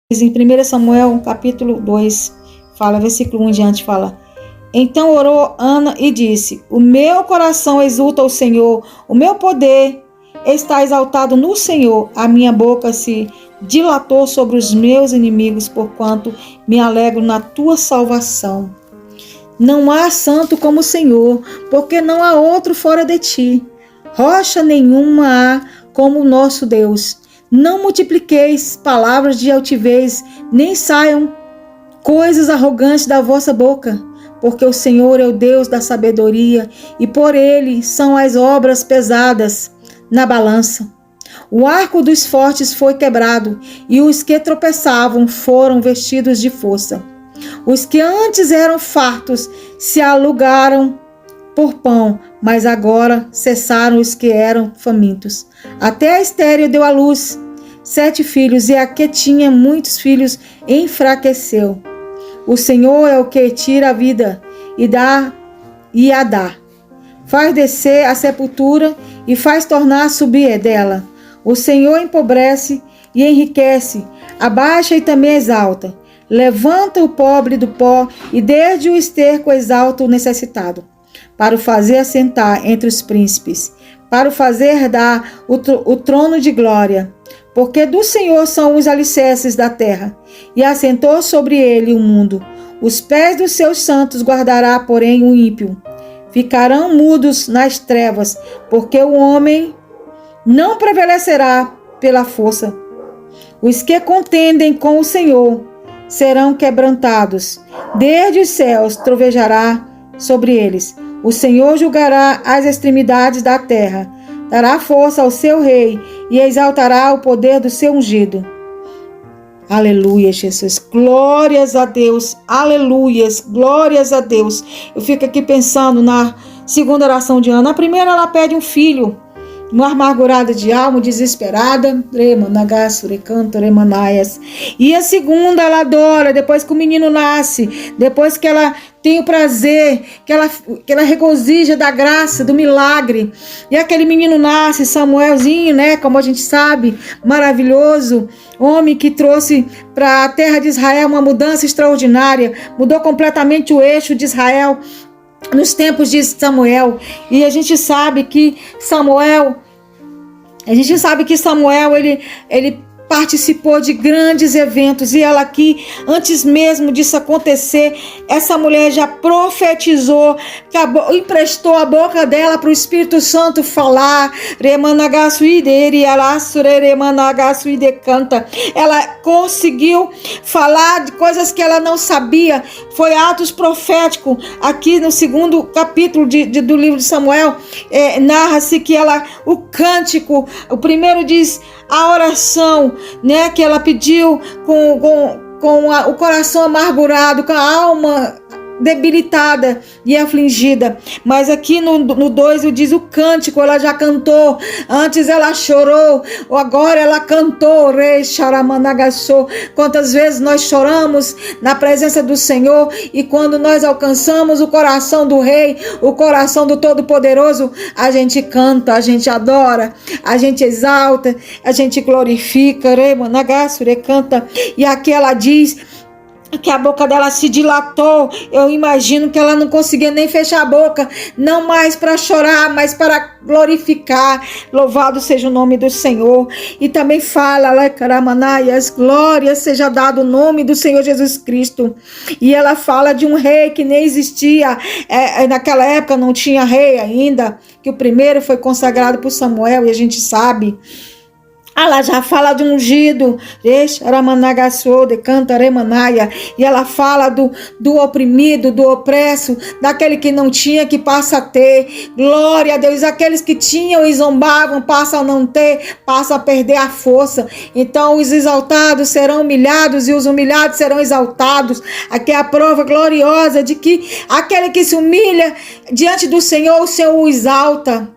Em 1 Samuel, capítulo 2, fala, versículo 1 em diante, fala: Então orou Ana e disse: O meu coração exulta o Senhor, o meu poder está exaltado no Senhor. A minha boca se dilatou sobre os meus inimigos, porquanto me alegro na tua salvação. Não há santo como o Senhor, porque não há outro fora de ti. Rocha nenhuma há como o nosso Deus. Não multipliqueis palavras de altivez, nem saiam coisas arrogantes da vossa boca, porque o Senhor é o Deus da sabedoria, e por ele são as obras pesadas na balança. O arco dos fortes foi quebrado, e os que tropeçavam foram vestidos de força. Os que antes eram fartos se alugaram por pão, mas agora cessaram os que eram famintos. Até a estéril deu à luz 7 filhos, e a que tinha muitos filhos enfraqueceu. O Senhor é o que tira a vida e a dá. Faz descer a sepultura e faz tornar subir dela. O Senhor empobrece e enriquece, abaixa e também exalta. Levanta o pobre do pó e desde o esterco exalta o necessitado, para o fazer assentar entre os príncipes, para o fazer herdar o trono de glória. Porque do Senhor são os alicerces da terra, e assentou sobre ele o mundo. Os pés dos seus santos guardará, porém, o ímpio. Ficarão mudos nas trevas, porque o homem não prevalecerá pela força. Os que contendem com o Senhor serão quebrantados. Desde os céus trovejará sobre eles. O Senhor julgará as extremidades da terra, dará força ao seu rei e exaltará o poder do seu ungido. Aleluia, Jesus. Glórias a Deus. Aleluias. Glórias a Deus. Eu fico aqui pensando na segunda oração de Ana. A primeira, ela pede um filho. Uma amargurada de alma, desesperada. E a segunda, ela adora, depois que o menino nasce, depois que ela tem o prazer, que ela regozija da graça, do milagre. E aquele menino nasce, Samuelzinho, né? Como a gente sabe, maravilhoso. Homem que trouxe para a terra de Israel uma mudança extraordinária. Mudou completamente o eixo de Israel nos tempos de Samuel. E a gente sabe que Samuel, ele participou de grandes eventos, e ela aqui, antes mesmo disso acontecer, essa mulher já profetizou, emprestou a boca dela para o Espírito Santo falar. Ela conseguiu falar de coisas que ela não sabia. Foi atos proféticos. Aqui no segundo capítulo do livro de Samuel, narra-se que o cântico, o primeiro diz a oração, né, que ela pediu com o coração amargurado, com a alma debilitada e afligida. Mas aqui no 2 diz o cântico, ela já cantou. Antes ela chorou, agora ela cantou. Quantas vezes nós choramos na presença do Senhor, e quando nós alcançamos o coração do Rei, o coração do Todo-Poderoso, a gente canta, a gente adora, a gente exalta, a gente glorifica. Canta. E aqui ela diz que a boca dela se dilatou. Eu imagino que ela não conseguia nem fechar a boca, não mais para chorar, mas para glorificar. Louvado seja o nome do Senhor. E também fala, glória seja dado o nome do Senhor Jesus Cristo. E ela fala de um rei que nem existia. Naquela época não tinha rei ainda, que o primeiro foi consagrado por Samuel, e a gente sabe. Ela já fala de ungido, e ela fala do oprimido, do opresso, daquele que não tinha, que passa a ter. Glória a Deus. Aqueles que tinham e zombavam passam a não ter, passam a perder a força. Então os exaltados serão humilhados e os humilhados serão exaltados. Aqui é a prova gloriosa de que aquele que se humilha diante do Senhor, o Senhor o exalta.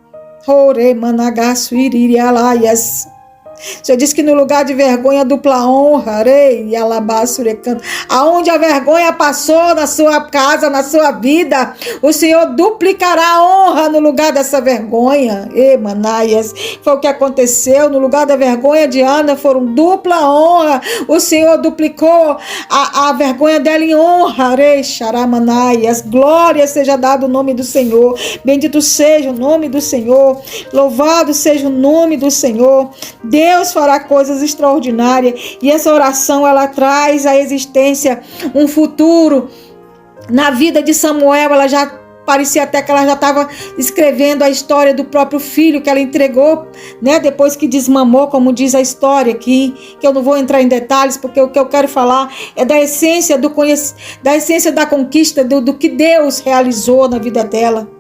O Senhor diz que no lugar de vergonha, dupla honra, rei, alabassurecanto. Aonde a vergonha passou na sua casa, na sua vida, o Senhor duplicará a honra no lugar dessa vergonha. E Manaias, foi o que aconteceu. No lugar da vergonha de Ana, foram dupla honra. O Senhor duplicou a vergonha dela em honra, rei, xaramanaias. Glória seja dado o nome do Senhor. Bendito seja o nome do Senhor. Louvado seja o nome do Senhor. Deus fará coisas extraordinárias, e essa oração ela traz à existência um futuro. Na vida de Samuel, ela já parecia até que ela já estava escrevendo a história do próprio filho que ela entregou, né? Depois que desmamou, como diz a história aqui, que eu não vou entrar em detalhes, porque o que eu quero falar é da essência da essência da conquista, do que Deus realizou na vida dela.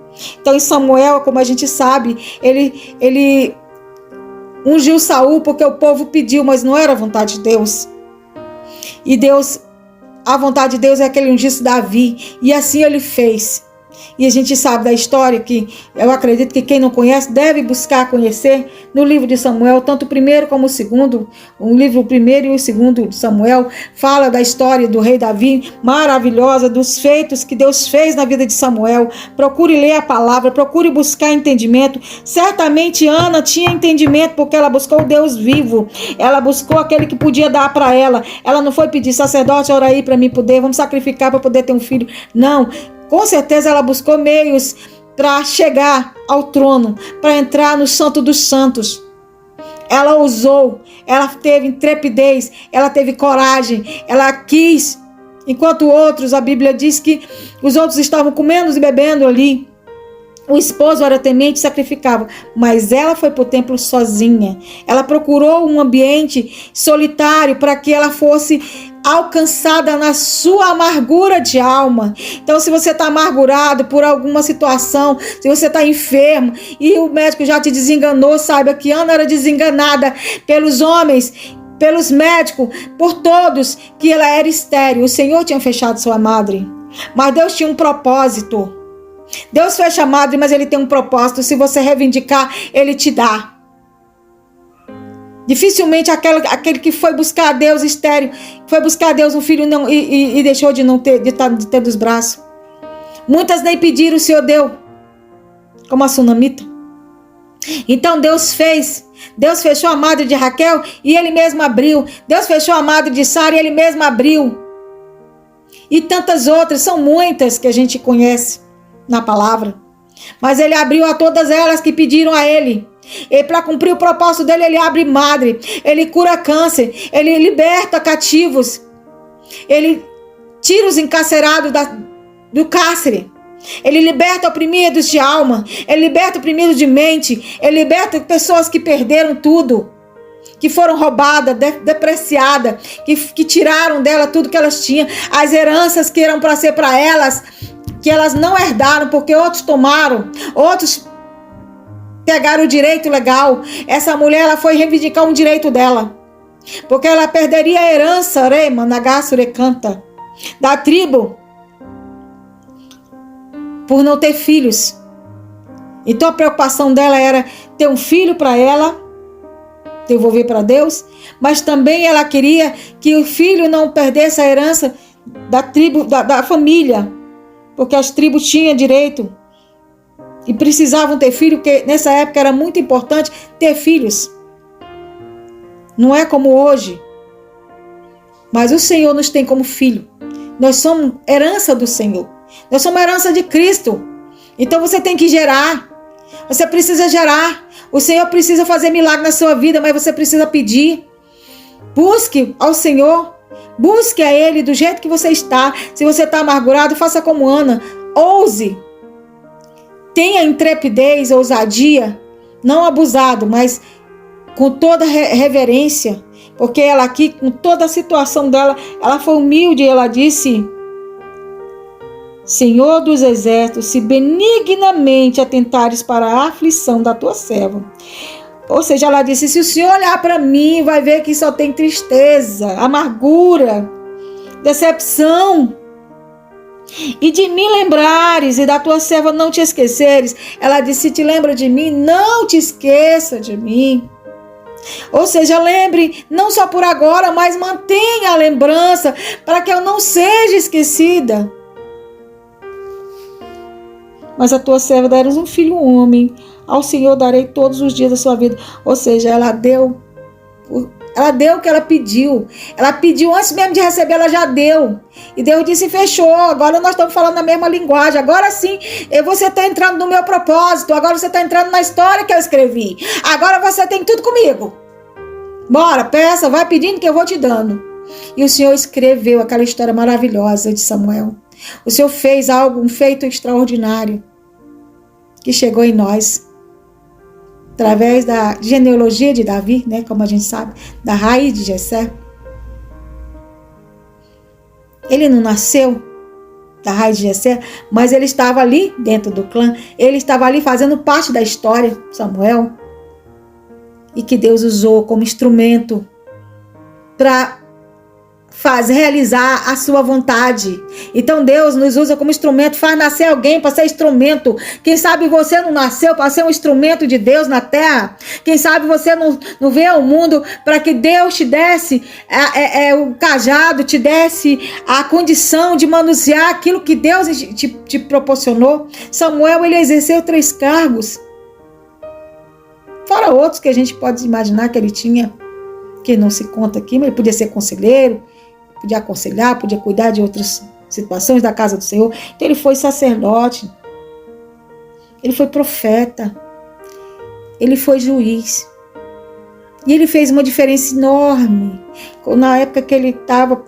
Então, em Samuel, como a gente sabe, ele ungiu Saul porque o povo pediu, mas não era a vontade de Deus. E a vontade de Deus é que ele ungisse Davi, e assim ele fez. E a gente sabe da história que eu acredito que quem não conhece deve buscar conhecer no livro de Samuel, tanto o primeiro como o segundo. O livro primeiro e o segundo de Samuel fala da história do rei Davi, maravilhosa, dos feitos que Deus fez na vida de Samuel. Procure ler a palavra, procure buscar entendimento. Certamente Ana tinha entendimento porque ela buscou o Deus vivo. Ela buscou aquele que podia dar para ela. Ela não foi pedir: sacerdote, ora aí para mim poder, vamos sacrificar para poder ter um filho. Não. Com certeza ela buscou meios para chegar ao trono, para entrar no Santo dos Santos. Ela ousou, ela teve intrepidez, ela teve coragem, ela quis. Enquanto outros, a Bíblia diz que os outros estavam comendo e bebendo ali. O esposo era temente e sacrificava, mas ela foi para o templo sozinha. Ela procurou um ambiente solitário para que ela fosse alcançada na sua amargura de alma. Então, se você está amargurado por alguma situação, se você está enfermo e o médico já te desenganou, saiba que Ana era desenganada pelos homens, pelos médicos, por todos, que ela era estéril. O Senhor tinha fechado sua madre, mas Deus tinha um propósito. Deus fecha a madre, mas ele tem um propósito. Se você reivindicar, ele te dá. Dificilmente aquele que foi buscar a Deus estéril, foi buscar a Deus um filho e deixou de ter dos braços. Muitas nem pediram, o Senhor deu, como a sunamita. Então Deus fez. Deus fechou a madre de Raquel e ele mesmo abriu. Deus fechou a madre de Sara e ele mesmo abriu. E tantas outras, são muitas que a gente conhece na palavra. Mas ele abriu a todas elas que pediram a ele. E para cumprir o propósito dele, ele abre madre, ele cura câncer, ele liberta cativos, ele tira os encarcerados do cárcere, ele liberta oprimidos de alma, ele liberta oprimidos de mente, ele liberta pessoas que perderam tudo, que foram roubadas, depreciadas, que tiraram dela tudo que elas tinham, as heranças que eram para ser para elas, que elas não herdaram porque outros tomaram, outros pegaram o direito legal. Essa mulher, ela foi reivindicar um direito dela, porque ela perderia a herança, Managaçurecanta, da tribo, por não ter filhos. Então a preocupação dela era ter um filho para ela, devolver para Deus, mas também ela queria que o filho não perdesse a herança da tribo, da família, porque as tribos tinham direito e precisavam ter filho, porque nessa época era muito importante ter filhos. Não é como hoje. Mas o Senhor nos tem como filho. Nós somos herança do Senhor. Nós somos herança de Cristo. Então você tem que gerar. Você precisa gerar. O Senhor precisa fazer milagre na sua vida, mas você precisa pedir. Busque ao Senhor. Busque a Ele do jeito que você está. Se você está amargurado, faça como Ana. Ouse. Tenha intrepidez, ousadia, não abusado, mas com toda reverência, porque ela aqui, com toda a situação dela, ela foi humilde e ela disse: Senhor dos exércitos, se benignamente atentares para a aflição da tua serva. Ou seja, ela disse: se o Senhor olhar para mim, vai ver que só tem tristeza, amargura, decepção. E de mim lembrares, e da tua serva não te esqueceres. Ela disse: se te lembra de mim, não te esqueça de mim. Ou seja, lembre, não só por agora, mas mantenha a lembrança para que eu não seja esquecida. Mas a tua serva darás um filho homem, ao Senhor darei todos os dias da sua vida. Ou seja, ela deu o que ela pediu. Ela pediu antes mesmo de receber, ela já deu. E Deus disse, fechou. Agora nós estamos falando a mesma linguagem. Agora sim, você está entrando no meu propósito. Agora você está entrando na história que eu escrevi. Agora você tem tudo comigo. Bora, peça, vai pedindo que eu vou te dando. E o Senhor escreveu aquela história maravilhosa de Samuel. O Senhor fez algo, um feito extraordinário, que chegou em nós, através da genealogia de Davi, né, como a gente sabe, da raiz de Jessé. Ele não nasceu da raiz de Jessé, mas ele estava ali dentro do clã, ele estava ali fazendo parte da história, Samuel, e que Deus usou como instrumento para realizar a sua vontade. Então Deus nos usa como instrumento, faz nascer alguém para ser instrumento. Quem sabe você não nasceu para ser um instrumento de Deus na terra? Quem sabe você não veio ao mundo para que Deus te desse o cajado, te desse a condição de manusear aquilo que Deus te proporcionou? Samuel, ele exerceu 3 cargos, fora outros que a gente pode imaginar que ele tinha, que não se conta aqui, mas ele podia ser conselheiro, podia aconselhar, podia cuidar de outras situações da casa do Senhor. Então ele foi sacerdote, ele foi profeta, ele foi juiz. E ele fez uma diferença enorme. Na época que ele estava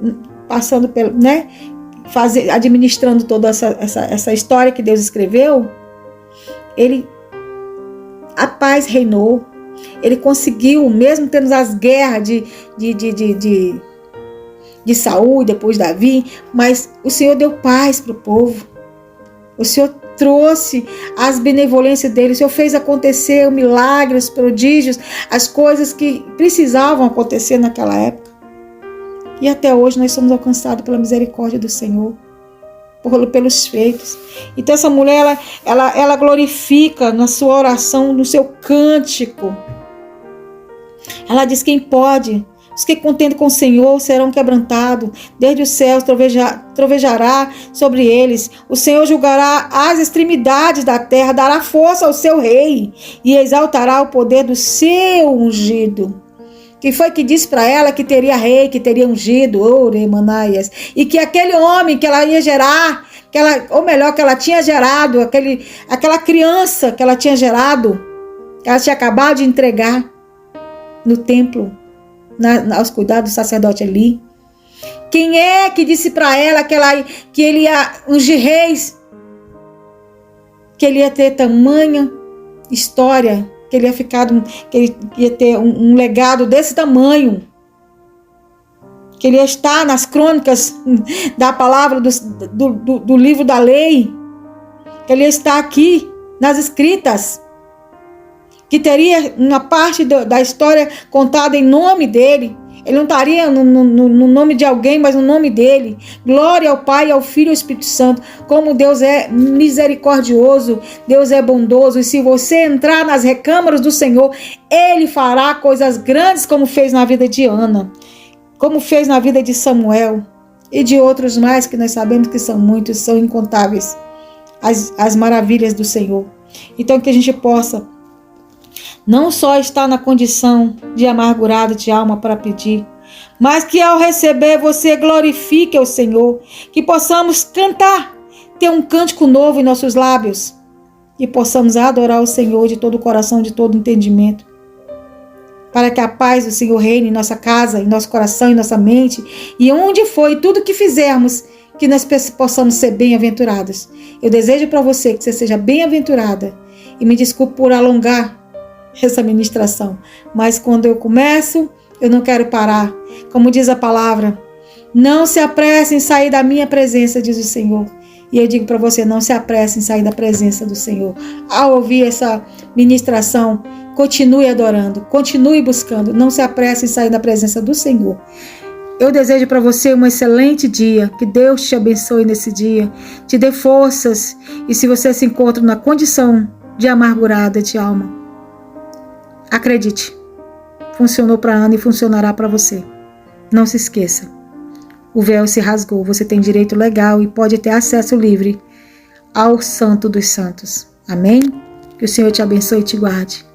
passando pelo, né, administrando toda essa história que Deus escreveu, a paz reinou. Ele conseguiu, mesmo tendo as guerras de Saul, depois Davi, mas o Senhor deu paz para o povo. O Senhor trouxe as benevolências dele. O Senhor fez acontecer milagres, prodígios, as coisas que precisavam acontecer naquela época. E até hoje nós somos alcançados pela misericórdia do Senhor, pelos feitos. Então essa mulher, ela glorifica na sua oração, no seu cântico. Ela diz, quem pode? Os que contendem com o Senhor serão quebrantados. Desde os céus trovejará sobre eles. O Senhor julgará as extremidades da terra, dará força ao seu rei e exaltará o poder do seu ungido. Quem foi que disse para ela que teria rei, que teria ungido? Manaias. E que aquele homem que ela ia gerar, que ela tinha gerado, aquela criança que ela tinha gerado, que ela tinha acabado de entregar no templo, aos cuidados do sacerdote ali. Quem é que disse para ela que ele ia ungir reis? Que ele ia ter tamanha história, que ele ia ter um legado desse tamanho, que ele ia estar nas crônicas da palavra do livro da lei, que ele ia estar aqui nas escritas, que teria uma parte da história contada em nome dele. Ele não estaria no nome de alguém, mas no nome dele. Glória ao Pai, ao Filho e ao Espírito Santo. Como Deus é misericordioso, Deus é bondoso. E se você entrar nas recâmaras do Senhor, Ele fará coisas grandes, como fez na vida de Ana, como fez na vida de Samuel e de outros mais, que nós sabemos que são muitos, são incontáveis, as maravilhas do Senhor. Então que a gente possa não só estar na condição de amargurado de alma para pedir, mas que ao receber você glorifique ao Senhor, que possamos cantar, ter um cântico novo em nossos lábios, e possamos adorar o Senhor de todo o coração, de todo o entendimento, para que a paz do Senhor reine em nossa casa, em nosso coração, em nossa mente, e onde for, e tudo que fizermos, que nós possamos ser bem-aventurados. Eu desejo para você que você seja bem-aventurada, e me desculpe por alongar essa ministração, mas quando eu começo, eu não quero parar. Como diz a palavra, não se apresse em sair da minha presença, diz o Senhor. E eu digo para você, não se apresse em sair da presença do Senhor. Ao ouvir essa ministração, continue adorando, continue buscando, não se apresse em sair da presença do Senhor. Eu desejo para você um excelente dia, que Deus te abençoe nesse dia, te dê forças, e se você se encontra na condição de amargurada de alma, acredite, Funcionou para Ana e funcionará para você. Não se esqueça. O véu se rasgou, você tem direito legal e pode ter acesso livre ao Santo dos Santos. Amém? Que o Senhor te abençoe e te guarde.